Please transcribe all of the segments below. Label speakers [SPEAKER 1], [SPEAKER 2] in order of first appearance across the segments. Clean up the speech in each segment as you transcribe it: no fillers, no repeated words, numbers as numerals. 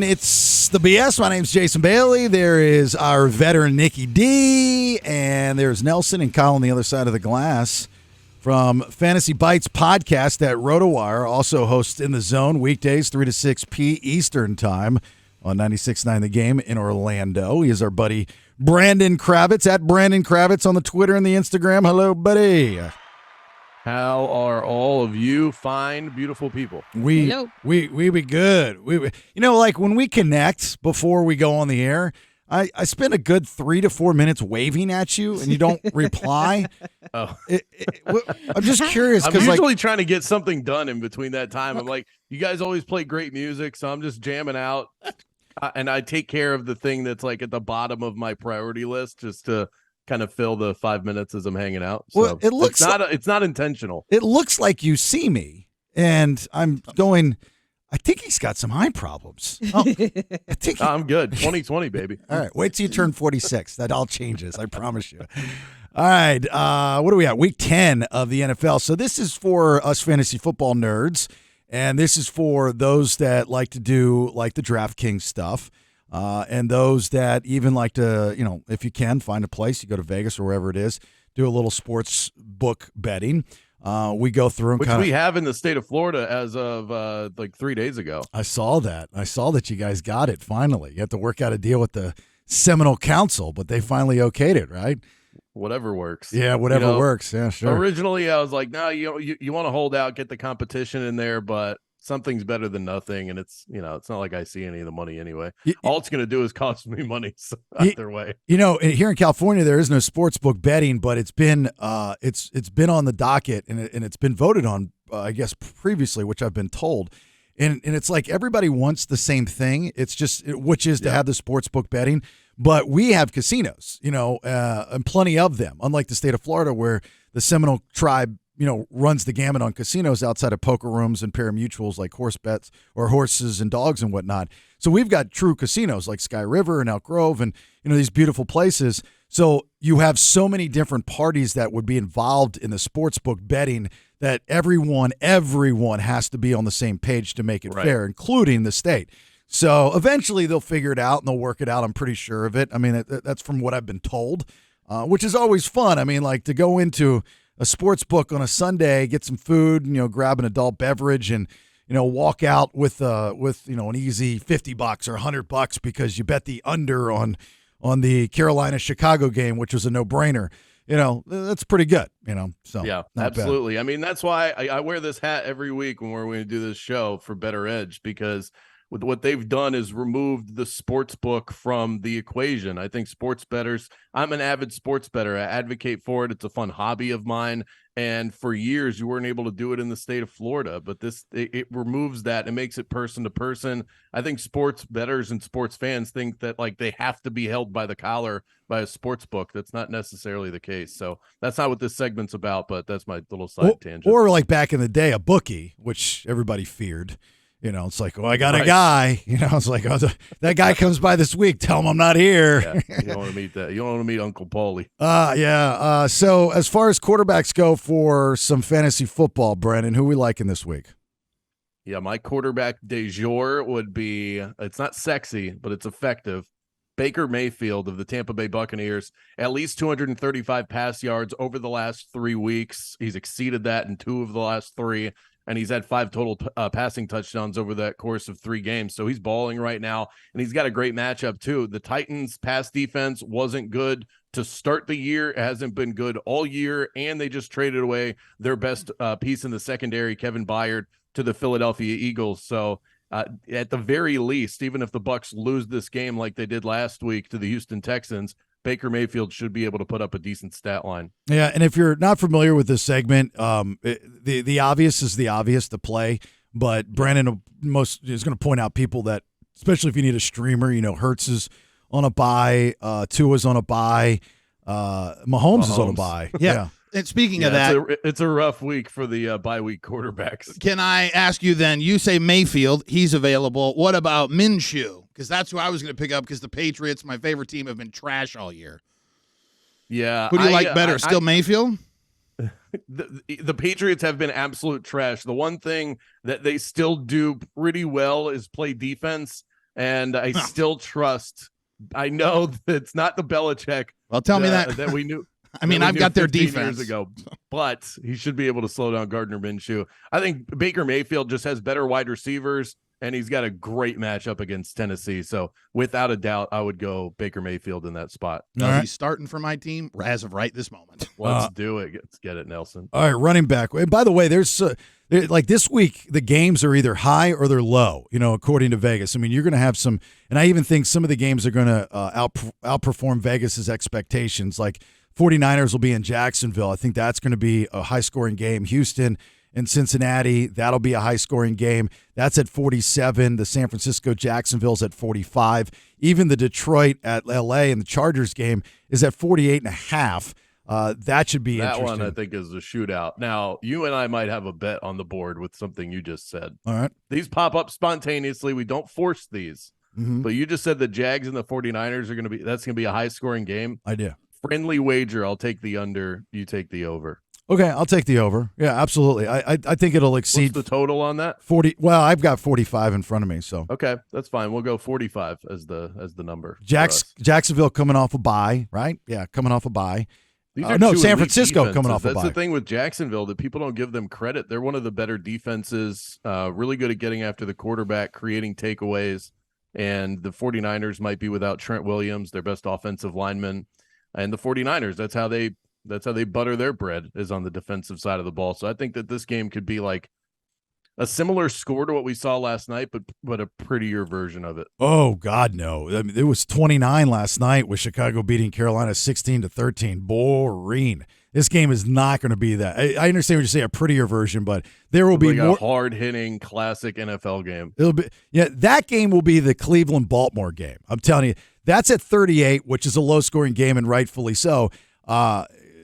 [SPEAKER 1] It's the BS. My name's Jason Bailey. There is our veteran Nikki D, and there's Nelson and Kyle on the other side of the glass from Fantasy Bites podcast at RotoWire. Also hosts In the Zone weekdays 3 to 6 p. Eastern time on 96.9 The Game in Orlando. He is our buddy Brandon Kravitz at Brandon Kravitz on the Twitter and the Instagram. Hello, buddy.
[SPEAKER 2] How are all of you fine, beautiful people?
[SPEAKER 1] We be good. Like when we connect before we go on the air, I spend a good 3 to 4 minutes waving at you, and you don't reply.
[SPEAKER 2] Oh,
[SPEAKER 1] I'm just curious
[SPEAKER 2] I'm
[SPEAKER 1] because
[SPEAKER 2] usually trying to get something done in between that time. I'm like, you guys always play great music, so I'm just jamming out, and I take care of the thing that's like at the bottom of my priority list, just to kind of fill the 5 minutes as I'm hanging out. So
[SPEAKER 1] well, it looks
[SPEAKER 2] it's not intentional.
[SPEAKER 1] It looks like you see me, and I'm going, I think he's got some eye problems. Oh,
[SPEAKER 2] I'm good. 2020, baby.
[SPEAKER 1] All right, wait till you turn 46. That all changes, I promise you. All right, what are we at? Week 10 of the NFL. So this is for us fantasy football nerds, and this is for those that like to do like the DraftKings stuff. And those that even like to, if you can, find a place, you go to Vegas or wherever it is, do a little sports book betting. We go through and
[SPEAKER 2] we have in the state of Florida as of like 3 days ago.
[SPEAKER 1] I saw that you guys got it finally. You have to work out a deal with the Seminole Council, but they finally okayed it, right?
[SPEAKER 2] Whatever works.
[SPEAKER 1] Yeah, whatever works. Yeah, sure.
[SPEAKER 2] Originally, I was like, no, you want to hold out, get the competition in there, but something's better than nothing, and it's not like I see any of the money anyway. All it's going to do is cost me money. So either way,
[SPEAKER 1] here in California there is no sports book betting, but it's been it's been on the docket and it's been voted on, I guess previously, which I've been told, and it's like everybody wants the same thing. It's just which is to have the sports book betting, but we have casinos, and plenty of them. Unlike the state of Florida, where the Seminole tribe runs the gamut on casinos outside of poker rooms and pari-mutuels like horse bets or horses and dogs and whatnot. So we've got true casinos like Sky River and Elk Grove and, these beautiful places. So you have so many different parties that would be involved in the sports book betting that everyone has to be on the same page to make it fair, including the state. So eventually they'll figure it out and they'll work it out. I'm pretty sure of it. I mean, that's from what I've been told, which is always fun. I mean, like to go into a sports book on a Sunday, get some food, grab an adult beverage and, walk out with an easy $50 or $100 because you bet the under on the Carolina-Chicago game, which was a no-brainer. That's pretty good, so.
[SPEAKER 2] Yeah, absolutely. Bad. I mean, that's why I wear this hat every week when we're going to do this show for Better Edge, because with what they've done is removed the sports book from the equation. I think sports bettors, I'm an avid sports bettor. I advocate for it. It's a fun hobby of mine. And for years, you weren't able to do it in the state of Florida. But it removes that and makes it person to person. I think sports bettors and sports fans think that like they have to be held by the collar by a sports book. That's not necessarily the case. So that's not what this segment's about, but that's my little side tangent.
[SPEAKER 1] Or like back in the day, a bookie, which everybody feared. It's like, I got a guy. It's like, that guy comes by this week. Tell him I'm not here.
[SPEAKER 2] Yeah, you don't want to meet that. You don't want to meet Uncle Paulie.
[SPEAKER 1] Yeah. So as far as quarterbacks go for some fantasy football, Brandon, who we liking this week?
[SPEAKER 2] Yeah, my quarterback de jour would be, it's not sexy, but it's effective. Baker Mayfield of the Tampa Bay Buccaneers, at least 235 pass yards over the last 3 weeks. He's exceeded that in 2 of the last 3. And he's had 5 total passing touchdowns over that course of 3 games. So he's balling right now, and he's got a great matchup too. The Titans' pass defense wasn't good to start the year. It hasn't been good all year, and they just traded away their best piece in the secondary, Kevin Byard, to the Philadelphia Eagles. So at the very least, even if the Bucs lose this game like they did last week to the Houston Texans, Baker Mayfield should be able to put up a decent stat line.
[SPEAKER 1] Yeah, and if you're not familiar with this segment, the obvious is the obvious to play, but Brandon is going to point out people that, especially if you need a streamer, Hurts is on a bye, Tua's on a bye, Mahomes is on a bye. Yeah.
[SPEAKER 3] And speaking of that,
[SPEAKER 2] it's a rough week for the bye week quarterbacks.
[SPEAKER 3] Can I ask you then, you say Mayfield, he's available. What about Minshew? Because that's who I was going to pick up because the Patriots, my favorite team, have been trash all year.
[SPEAKER 2] Yeah.
[SPEAKER 3] Who do you like better? Still Mayfield?
[SPEAKER 2] The Patriots have been absolute trash. The one thing that they still do pretty well is play defense. and I still trust. I know that it's not the Belichick.
[SPEAKER 3] Well, tell me that
[SPEAKER 2] we knew.
[SPEAKER 3] I mean, I've got their defense
[SPEAKER 2] years ago, but he should be able to slow down Gardner Minshew. I think Baker Mayfield just has better wide receivers, and he's got a great matchup against Tennessee. So without a doubt, I would go Baker Mayfield in that spot.
[SPEAKER 3] He's starting for my team as of right this moment.
[SPEAKER 2] Let's do it. Let's get it, Nelson.
[SPEAKER 1] All right, running back. And by the way, there's like this week, the games are either high or they're low, according to Vegas. I mean, you're going to have some, and I even think some of the games are going to outperform Vegas's expectations. Like 49ers will be in Jacksonville. I think that's going to be a high-scoring game. Houston and Cincinnati, that'll be a high-scoring game. That's at 47. The San Francisco-Jacksonville's at 45. Even the Detroit at L.A. and the Chargers game is at 48.5. That should be interesting.
[SPEAKER 2] That one, I think, is a shootout. Now, you and I might have a bet on the board with something you just said.
[SPEAKER 1] All right.
[SPEAKER 2] These pop up spontaneously. We don't force these.
[SPEAKER 1] Mm-hmm.
[SPEAKER 2] But you just said the Jags and the 49ers that's going to be a high-scoring game.
[SPEAKER 1] I do.
[SPEAKER 2] Friendly wager. I'll take the under. You take the over.
[SPEAKER 1] Okay, I'll take the over. Yeah, absolutely. I think it'll exceed.
[SPEAKER 2] What's the total on that?
[SPEAKER 1] 40. Well, I've got 45 in front of me, so.
[SPEAKER 2] Okay, that's fine. We'll go 45 as the number.
[SPEAKER 1] Jacksonville coming off a bye, right? Yeah, coming off a bye.
[SPEAKER 2] No,
[SPEAKER 1] San Francisco
[SPEAKER 2] defenses.
[SPEAKER 1] coming off a bye.
[SPEAKER 2] That's the thing with Jacksonville that people don't give them credit. They're one of the better defenses, really good at getting after the quarterback, creating takeaways, and the 49ers might be without Trent Williams, their best offensive lineman. And the 49ers, that's how they butter their bread, is on the defensive side of the ball. So I think that this game could be like a similar score to what we saw last night, but a prettier version of it.
[SPEAKER 1] Oh, God, no. I mean, it was 29 last night with Chicago beating Carolina 16-13. Boring. This game is not going to be that. I understand what you say, a prettier version, but there will be more
[SPEAKER 2] a hard-hitting classic NFL game.
[SPEAKER 1] It'll be that game will be the Cleveland-Baltimore game. I'm telling you, that's at 38, which is a low-scoring game, and rightfully so,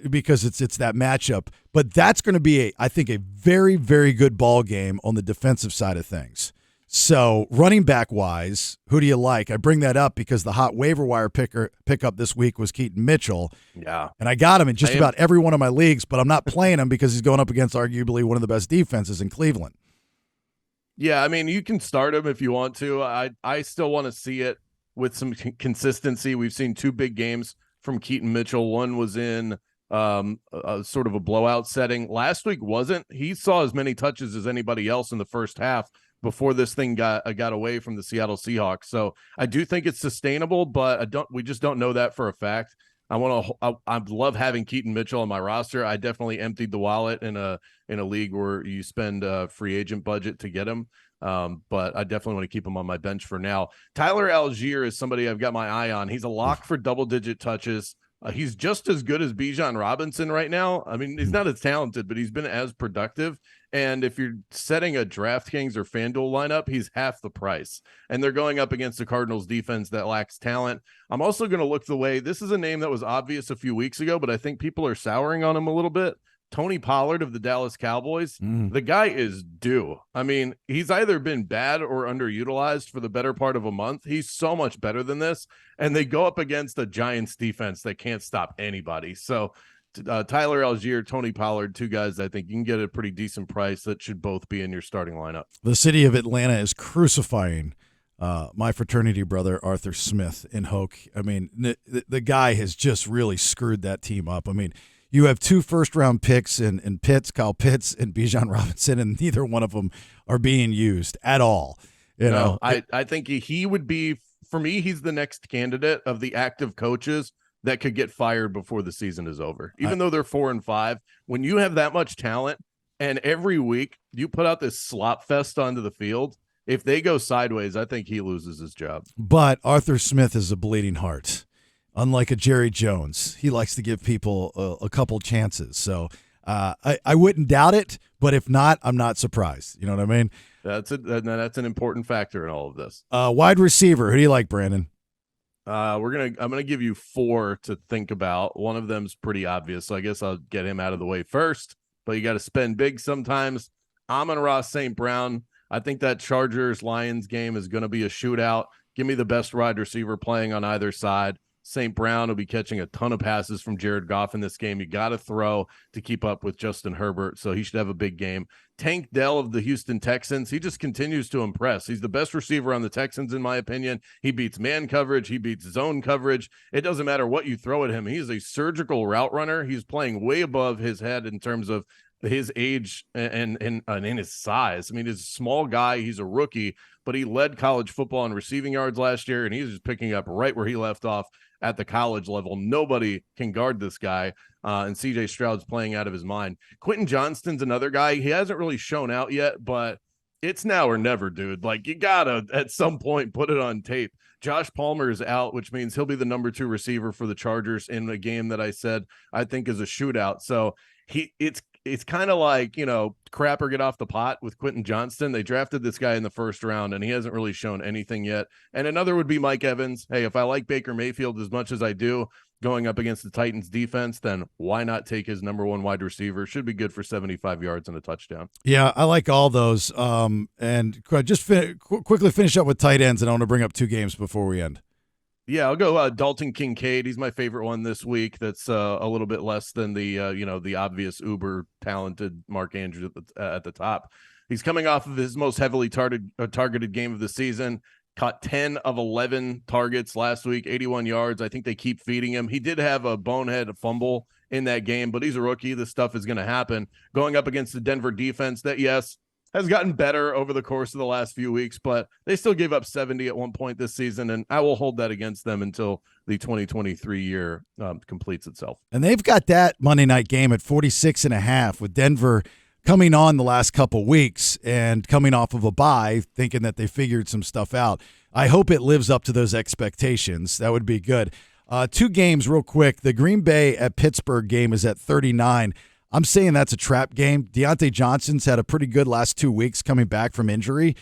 [SPEAKER 1] because it's that matchup. But that's going to be, I think, a very, very good ball game on the defensive side of things. So running back-wise, who do you like? I bring that up because the hot waiver wire pickup this week was Keaton Mitchell.
[SPEAKER 2] Yeah.
[SPEAKER 1] And I got him in just about every one of my leagues, but I'm not playing him because he's going up against arguably one of the best defenses in Cleveland.
[SPEAKER 2] Yeah, I mean, you can start him if you want to. I still want to see it with some consistency. We've seen two big games from Keaton Mitchell. One was in sort of a blowout setting. Last week wasn't. He saw as many touches as anybody else in the first half before this thing got away from the Seattle Seahawks. So I do think it's sustainable, but we just don't know that for a fact. I love having Keaton Mitchell on my roster. I definitely emptied the wallet in a league where you spend a free agent budget to get him. But I definitely want to keep him on my bench for now. Tyler Algier is somebody I've got my eye on. He's a lock for double-digit touches. He's just as good as Bijan Robinson right now. I mean, he's not as talented, but he's been as productive. And if you're setting a DraftKings or FanDuel lineup, he's half the price. And they're going up against the Cardinals defense that lacks talent. I'm also going to look the way. This is a name that was obvious a few weeks ago, but I think people are souring on him a little bit. Tony Pollard of the Dallas Cowboys. The guy is due. I mean, he's either been bad or underutilized for the better part of a month. He's so much better than this. And they go up against a Giants defense that can't stop anybody. So Tyler Algier, Tony Pollard, two guys I think you can get at a pretty decent price that should both be in your starting lineup.
[SPEAKER 1] The city of Atlanta is crucifying my fraternity brother, Arthur Smith, in Hoke. I mean, the guy has just really screwed that team up. I mean, you have two first-round picks in Pitts, Kyle Pitts, and Bijan Robinson, and neither one of them are being used at all. You know,
[SPEAKER 2] I think he would be, for me, he's the next candidate of the active coaches that could get fired before the season is over. Even though they're 4-5, when you have that much talent and every week you put out this slop fest onto the field, if they go sideways, I think he loses his job.
[SPEAKER 1] But Arthur Smith is a bleeding heart. Unlike a Jerry Jones, he likes to give people a couple chances. So I wouldn't doubt it, but if not, I'm not surprised. You know what I mean?
[SPEAKER 2] That's an important factor in all of this.
[SPEAKER 1] Wide receiver, who do you like, Brandon?
[SPEAKER 2] I'm gonna give you 4 to think about. One of them's pretty obvious, so I guess I'll get him out of the way first. But you got to spend big sometimes. Amon-Ra St. Brown. I think that Chargers-Lions game is going to be a shootout. Give me the best wide receiver playing on either side. St. Brown will be catching a ton of passes from Jared Goff in this game. You got to throw to keep up with Justin Herbert, so he should have a big game. Tank Dell of the Houston Texans, he just continues to impress. He's the best receiver on the Texans, in my opinion. He beats man coverage. He beats zone coverage. It doesn't matter what you throw at him. He's a surgical route runner. He's playing way above his head in terms of his age and his size. I mean, he's a small guy. He's a rookie, but he led college football in receiving yards last year, and he's just picking up right where he left off at the college level. Nobody can guard this guy, and C.J. Stroud's playing out of his mind. Quentin Johnston's another guy. He hasn't really shown out yet, but it's now or never, dude. Like, you gotta, at some point, put it on tape. Josh Palmer is out, which means he'll be the number 2 receiver for the Chargers in a game that I said I think is a shootout. So it's kind of like, crap or get off the pot with Quentin Johnston. They drafted this guy in the first round, and he hasn't really shown anything yet. And another would be Mike Evans. Hey, if I like Baker Mayfield as much as I do going up against the Titans defense, then why not take his number 1 wide receiver? Should be good for 75 yards and a touchdown.
[SPEAKER 1] Yeah, I like all those. And just quickly finish up with tight ends, and I want to bring up 2 games before we end.
[SPEAKER 2] Yeah, I'll go Dalton Kincaid. He's my favorite one this week. That's a little bit less than the the obvious uber talented Mark Andrews at the top. He's coming off of his most heavily targeted game of the season. Caught 10 of 11 targets last week, 81 yards. I think they keep feeding him. He did have a bonehead fumble in that game, but he's a rookie. This stuff is going to happen. Going up against the Denver defense that, yes, has gotten better over the course of the last few weeks, but they still gave up 70 at one point this season, and I will hold that against them until the 2023 year completes itself.
[SPEAKER 1] And they've got that Monday night game at 46.5 with Denver coming on the last couple weeks and coming off of a bye, thinking that they figured some stuff out. I hope it lives up to those expectations. That would be good. 2 games real quick. The Green Bay at Pittsburgh game is at 39. I'm saying that's a trap game. Deontay Johnson's had a pretty good last 2 weeks coming back from injury,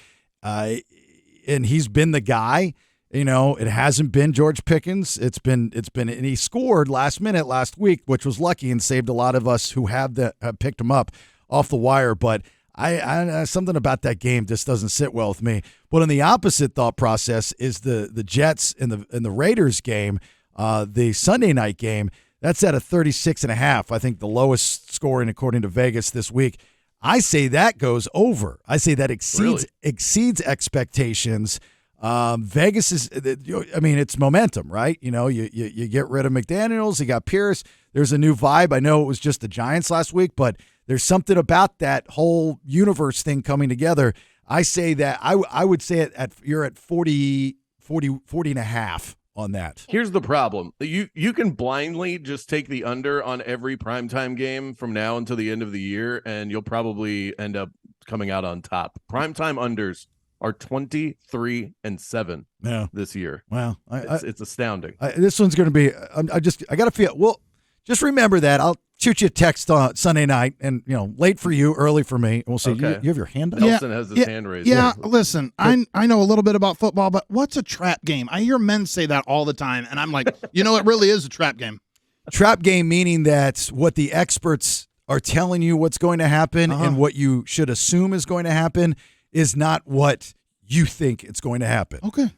[SPEAKER 1] and he's been the guy. It hasn't been George Pickens. It's been, and he scored last minute last week, which was lucky and saved a lot of us who have picked him up off the wire. But I something about that game just doesn't sit well with me. But on the opposite thought process is the Jets and the Raiders game, the Sunday night game. That's at a 36.5. I think the lowest scoring according to Vegas this week. I say that goes over. I say that exceeds expectations. Vegas is, it's momentum, right? You get rid of McDaniels. You got Pierce. There's a new vibe. I know it was just the Giants last week, but there's something about that whole universe thing coming together. I say that I would say it you're at 40 and a half. On that.
[SPEAKER 2] Here's the problem. You can blindly just take the under on every primetime game from now until the end of the year, and you'll probably end up coming out on top. Primetime unders are 23-7 this year.
[SPEAKER 1] Wow.
[SPEAKER 2] It's astounding.
[SPEAKER 1] This one's going to be, I got to feel, well, just remember that. I'll shoot you a text on Sunday night, and late for you, early for me. We'll see.
[SPEAKER 2] Okay.
[SPEAKER 1] You have your hand up.
[SPEAKER 2] Nelson has his hand raised.
[SPEAKER 3] Yeah, listen, I know a little bit about football, but what's a trap game? I hear men say that all the time, and I'm like, it really is a trap game.
[SPEAKER 1] Trap game meaning that what the experts are telling you what's going to happen and what you should assume is going to happen is not what you think it's going to happen.
[SPEAKER 3] Okay.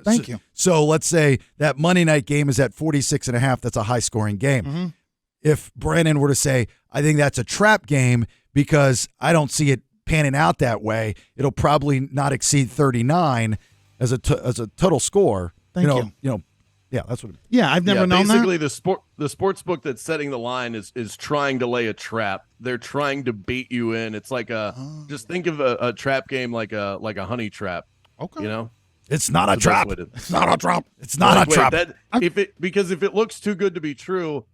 [SPEAKER 3] Thank you.
[SPEAKER 1] So let's say that Monday night game is at 46.5. That's a high-scoring game. Mm-hmm. If Brandon were to say, I think that's a trap game because I don't see it panning out that way, it'll probably not exceed 39 as a total score.
[SPEAKER 3] Thank you.
[SPEAKER 1] Yeah, that's what.
[SPEAKER 3] Yeah, I've never known
[SPEAKER 2] basically
[SPEAKER 3] that.
[SPEAKER 2] The sports book that's setting the line is trying to lay a trap. They're trying to bait you in. It's like just think of a trap game like a honey trap.
[SPEAKER 3] Okay.
[SPEAKER 1] It's not a trap. It's not a trap. It's not a trap.
[SPEAKER 2] Because if it looks too good to be true,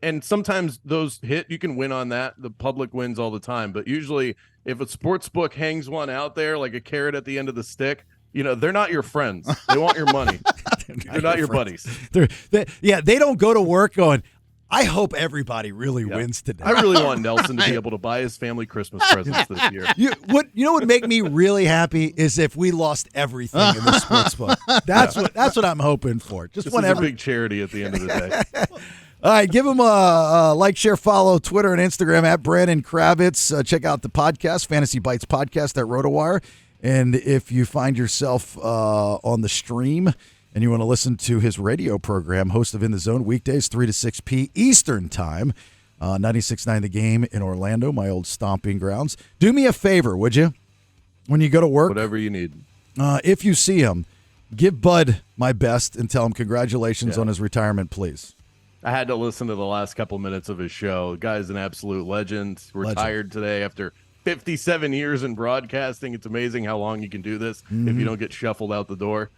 [SPEAKER 2] and sometimes those hit, you can win on that. The public wins all the time, but usually if a sports book hangs one out there like a carrot at the end of the stick, they're not your friends. They want your money. They're not your buddies.
[SPEAKER 1] They don't go to work going, I hope everybody really wins today.
[SPEAKER 2] I really want Nelson to be able to buy his family Christmas presents this year.
[SPEAKER 1] What would make me really happy is if we lost everything in the sports book. That's what I'm hoping for. Just
[SPEAKER 2] this is a big charity at the end of the day.
[SPEAKER 1] All right, give him a like, share, follow Twitter and Instagram at Brandon Kravitz. Check out the podcast, Fantasy Bites Podcast at RotoWire. And if you find yourself on the stream and you want to listen to his radio program, host of In the Zone, weekdays 3 to 6 p. Eastern Time, 96.9 The Game in Orlando, my old stomping grounds. Do me a favor, would you? When you go to work,
[SPEAKER 2] Whatever you need.
[SPEAKER 1] if you see him, give Bud my best and tell him congratulations on his retirement, please.
[SPEAKER 2] I had to listen to the last couple minutes of his show. The guy's an absolute legend. Retired today after 57 years in broadcasting. It's amazing how long you can do this if you don't get shuffled out the door.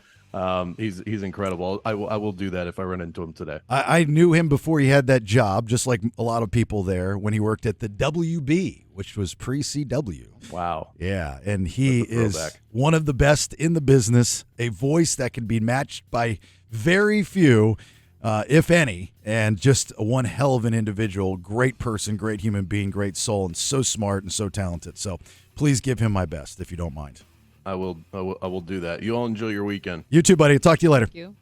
[SPEAKER 2] He's incredible. I will do that if I run into him today.
[SPEAKER 1] I knew him before he had that job, just like a lot of people there, when he worked at the WB, which was pre-CW.
[SPEAKER 2] Wow.
[SPEAKER 1] Yeah, and he is
[SPEAKER 2] throwback.
[SPEAKER 1] one of the best in the business, a voice that can be matched by very few, if any, and just one hell of an individual, great person, great human being, great soul, and so smart and so talented. So please give him my best if you don't mind.
[SPEAKER 2] I will do that. You all enjoy your weekend.
[SPEAKER 1] You too, buddy. Talk to you later.
[SPEAKER 4] Thank you.